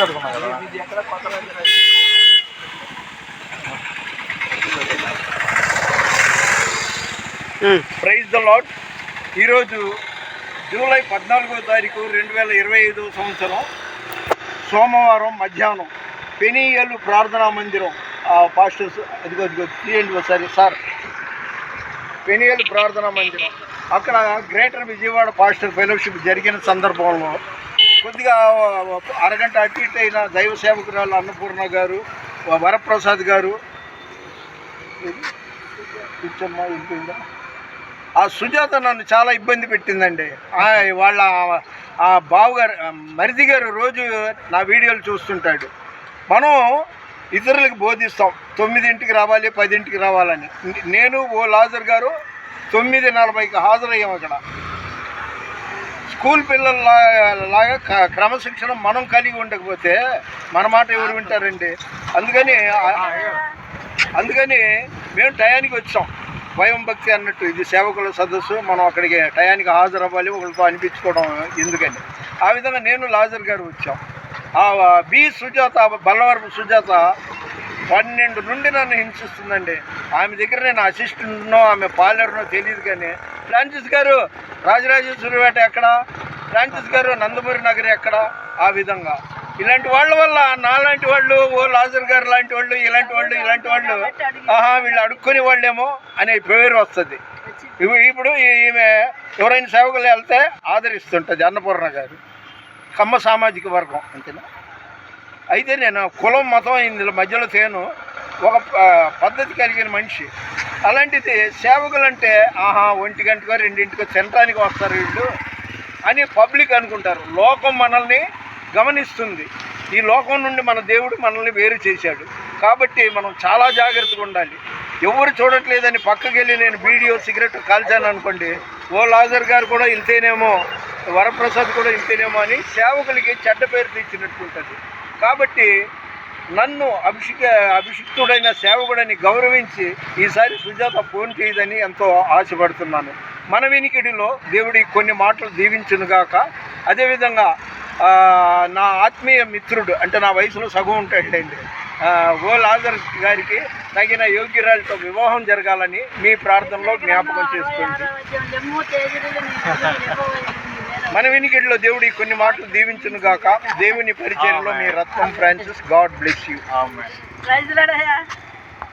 కట్టుకున్నా కదా. Praise the lord. ఈరోజు జూలై 14వ తారీఖు 2025 సంవత్సరం సోమవారం మధ్యాహ్నం పెనీయల్ ప్రార్థనా మందిరం పాస్టర్స్ అదిగో తీయండి ఒకసారి సార్. పెనీయల్ ప్రార్థనా మందిరం అక్కడ గ్రేటర్ విజయవాడ పాస్టర్ ఫెలోషిప్ జరిగిన సందర్భంలో కొద్దిగా అరగంట అటు ఇటు అయిన దైవ సేవకురాలు అన్నపూర్ణ గారు, వరప్రసాద్ గారు, ఆ సుజాత నన్ను చాలా ఇబ్బంది పెట్టిందండి. వాళ్ళ బావగారు మరిది గారు రోజు నా వీడియోలు చూస్తుంటాడు. మనం ఇతరులకు బోధిస్తాం 9ంటికి రావాలి 10ంటికి రావాలని. నేను లాజర్ గారు 9:40కి హాజరయ్యాం. అక్కడ స్కూల్ పిల్లల్లాగా క్రమశిక్షణ మనం కలిగి ఉండకపోతే మన మాట ఎవరు వింటారండి? అందుకని మేము టయానికి వచ్చాం. భయం భక్తి అన్నట్టు ఇది సేవకుల సదస్సు, మనం అక్కడికి టయానికి హాజరవ్వాలి, ఒకరితో అనిపించుకోవడం ఎందుకని. ఆ విధంగా నేను లాజర్ గారు వచ్చాం. బి సుజాత, బల్లవరపు సుజాత 12 నుండి నన్ను హింసిస్తుందండి. ఆమె దగ్గర నేను అసిస్టెంట్నో ఆమె పార్లర్నో తెలియదు, కానీ ఫ్రాన్సిస్ గారు రాజరాజేశ్వరిపేట ఎక్కడ, ఫ్రాన్సిస్ గారు నందమూరి నగర్ ఎక్కడ, ఆ విధంగా ఇలాంటి వాళ్ళ వల్ల నాలాంటి వాళ్ళు, లాజర్ గారు లాంటి వాళ్ళు, ఇలాంటి వాళ్ళు వీళ్ళు అడుక్కునే వాళ్ళేమో అనే పేరు వస్తుంది. ఇప్పుడు ఈమె ఎవరైనా సేవకులు వెళ్తే ఆదరిస్తుంటుంది. అన్నపూర్ణ గారు కమ్మ సామాజిక వర్గం అంతేనా. అయితే నేను కులం మతం ఇందులో మధ్యలో తేను, ఒక పద్ధతి కలిగిన మనిషి. అలాంటిది సేవకులంటే 1 గంటకో 2ంటికో తినటానికి వస్తారు వీళ్ళు అని పబ్లిక్ అనుకుంటారు. లోకం మనల్ని గమనిస్తుంది. ఈ లోకం నుండి మన దేవుడు మనల్ని వేరు చేశాడు. కాబట్టి మనం చాలా జాగ్రత్తగా ఉండాలి. ఎవరు చూడట్లేదని పక్కకి వెళ్ళి నేను వీడియో సిగరెట్ కాల్చాను అనుకోండి, లాజర్ గారు కూడా ఇంతేనేమో, వరప్రసాద్ కూడా ఇంతేనేమో అని సేవకులకి చెడ్డ పేరు తెచ్చినట్టుంటుంది. కాబట్టి నన్ను అభిషిక్తుడైన సేవకుడని గౌరవించి ఈసారి సుజాత ఫోన్ చేయదని ఎంతో ఆశపడుతున్నాను. మన వినికిడిలో దేవుడి కొన్ని మాటలు దీవించునుగాక. అదేవిధంగా నా ఆత్మీయ మిత్రుడు, అంటే నా వయసులో సగం ఉంటాడండి, లాజర్ గారికి తగిన యోగ్యురాలతో వివాహం జరగాలని మీ ప్రార్థనలో జ్ఞాపకం చేసుకోండి. మన వినికిడిలో దేవుడి కొన్ని మాటలు దీవించునుగాక. దేవుని పరిచయంలో మీ రత్నం ఫ్రాన్సిస్. God bless you.